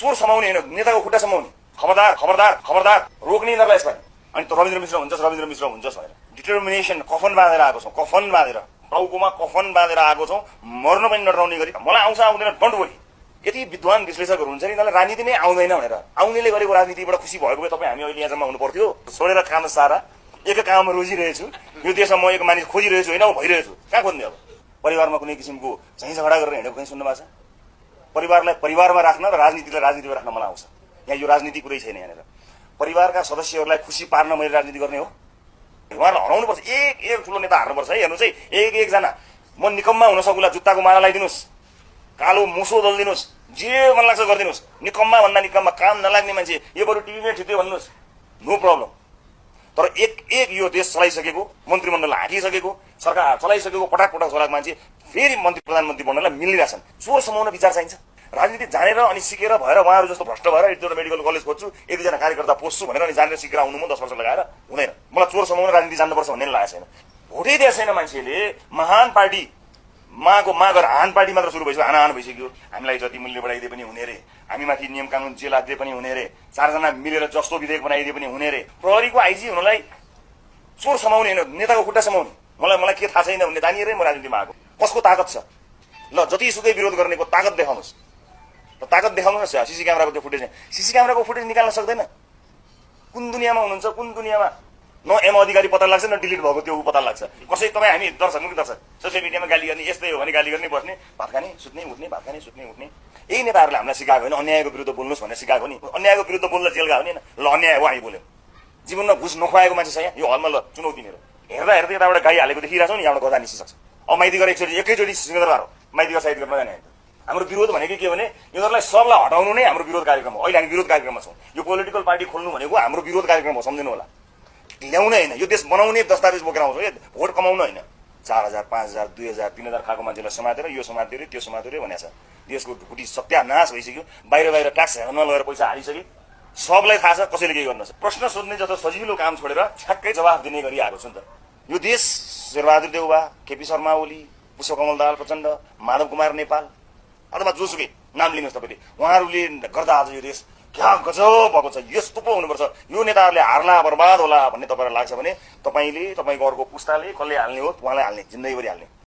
चोर समाउने होइन, नेताको खुट्टा समाउने। खबरदार खबरदार खबरदार, रोक्ने यिनीहरूलाई यसपालि। अनि त रविन्द्र मिश्र हुन्छस् भनेर डिटर्मिनेसन कफन बाँधेर आएको छौँ, कफन बाँधेर टाउकोमा कफन बाँधेर आएको छौँ, मर्न पनि नडराउने गरी। मलाई आउँछ आउँदैन डोन्ट वरी। यति विद्वान विश्लेषकहरू हुन्छ नि, यिनीहरूलाई राजनीति नै आउँदैन भनेर, आउनेले गरेको राजनीतिबाट खुसी भएको भए तपाईँ हामी अहिले यहाँसम्म हुनु पर्थ्यो। छोडेर काम सारा एक काममा रोजिरहेछु, यो देशमा म एक मानिस खोजिरहेछु होइन, भइरहेछु। कहाँ खोज्ने अब? परिवारमा कुनै किसिमको झैँ झगडा गरेर हिँडेको कहीँ सुन्नु भएको छ? परिवारलाई परिवारमा राख्न र राजनीतिलाई राजनीतिमा राख्न मलाई आउँछ। यहाँ यो राजनीति कुरै छैन। यहाँनिर परिवारका सदस्यहरूलाई खुसी पार्न मैले राजनीति गर्ने हो? उहाँहरूलाई हराउनुपर्छ, एक एक ठुलो नेता हार्नुपर्छ है। हेर्नुहोस् है, एक एकजना म निकम्मा हुन सकुला, जुत्ताको माला लगाइदिनुहोस्, कालो मुसो दलिदिनुहोस्, जे मन लाग्छ गरिदिनुहोस्। निकम्मा भन्दा निकम्मा, काम नलाग्ने मान्छे, यो बरु टिभीमै ठिक्यो भन्नुहोस्, नो प्रब्लम। तर एक एक यो देश चलाइसकेको, मन्त्रीमण्डल हाँकिसकेको, सरकार चलाइसकेको, पटक पटक चलाएको मान्छे फेरि मन्त्री प्रधानमन्त्री बन्नलाई मिलिरहेछन्। चोर समाउन विचार चाहिन्छ। राजनीति जानेर अनि सिकेर भएर उहाँहरू जस्तो भ्रष्ट भएर एक दुईवटा मेडिकल कलेज खोज्छु, एक दुईजना कार्यकर्ता पोस्छु भनेर अनि जानेर सिकेर आउनु म 10 वर्ष लगाएर हुँदैन। मलाई चोर समाउन राजनीति जान्नुपर्छ भन्ने लागेको छैन। भोटै दिएको छैन मान्छेले। महान पार्टी माको मागर हान पार्टी मात्र सुरु भइसक्यो, हान भइसक्यो। हामीलाई जति मूल्य बढाइदिए पनि हुने रे, हामीमाथि नियम कानुन जे लाग्दिए पनि हुने रे, 4 जना मिलेर जस्तो विधेयक बनाइदिए पनि हुने रे। प्रहरीको आइजी हुनलाई चोर समाउने होइन, नेताको खुट्टा समाउने। मलाई के थाहा छैन भन्ने जानिएरै म राजनीतिमा आएको। कसको ताकत छ? ल जतिसुकै विरोध गर्नेको ताकत देखाउनुहोस्, ताकत देखाउनुहोस्। सीसी क्यामेराको त्यो फुटेज, सीसी क्यामेराको फुटेज निकाल्न सक्दैन। कुन दुनियाँमा हुनुहुन्छ? कुन दुनियाँमा न एम अधिकारी पत्ता लाग्छ न डिलिट भएको त्यो पत्ता लाग्छ। कसै तपाईँ हामी दर्शक मुख्य दर्शक सोसियल मिडियामा गाली गर्ने, यस्तै हो भने गाली गर्ने, बस्ने, भात खाने, सुत्ने, उठ्ने, भात खाने, सुत्ने, उठ्ने। यही नेताहरूले हामीलाई सिकाएको होइन, अन्यायको विरुद्ध बोल्नुहोस् भनेर सिकाएको नि। अन्यायको विरुद्ध बोल्दा जेल गयो नि। ल अन्याय हो हामी बोल्यौँ। जीवनमा घुस नखुवाएको मान्छे छ यहाँ यो हलमा, ल चुनौती मेरो। हेर्दा हेर्दै यताबाट गाई हालेको देखिरहेको छ नि, यहाँबाट गदा निस्किसक्छ। अब माइतीघर एकैचोटि सिंहदरबार हो, माइतीघर साइड गर्न जाने। हाम्रो विरोध भनेको के भने यिनीहरूलाई सबलाई हटाउनु नै हाम्रो विरोध कार्यक्रम हो। अहिले हामी विरोध कार्यक्रममा छौँ। यो पोलिटिकल पार्टी खोल्नु भनेको हाम्रो विरोध कार्यक्रम हो, सम्झिनु होला। ल्याउनै होइन, यो देश बनाउने दस्तावेज बोकेर आउँछ, भोट कमाउनु होइन। 4000, 5000, 2000, 3000 खाएको मान्छेलाई समातेर यो समातेर त्यो समातेर भनेको छ। देशको ढुकुटी सत्यानाश भइसक्यो। बाहिर ट्याक्स हेर्न लगेर पैसा हालिसक्यो। सबलाई थाहा छ कसैले के गर्नु छ। प्रश्न सोध्ने जस्तो सजिलो काम छोडेर ठ्याक्कै जवाफ दिने गरी आएको छ नि त। यो देश शेरबहादुर देउवा, केपी शर्मा ओली, पुष्पकमल दाहाल प्रचण्ड, माधव कुमार नेपाल अथवा जोसुकै नाम लिनुहोस् तपाईँले, उहाँहरूले गर्दा आज यो देश क्या गजब भएको छ। यस्तो पो हुनुपर्छ। यो नेताहरूले हार्ला बर्बाद होला भन्ने तपाईँलाई लाग्छ भने तपाईँले, तपाईँको अर्को पुस्ताले कसले हाल्ने हो, उहाँलाई हाल्ने, जिन्दगीभरि हाल्ने।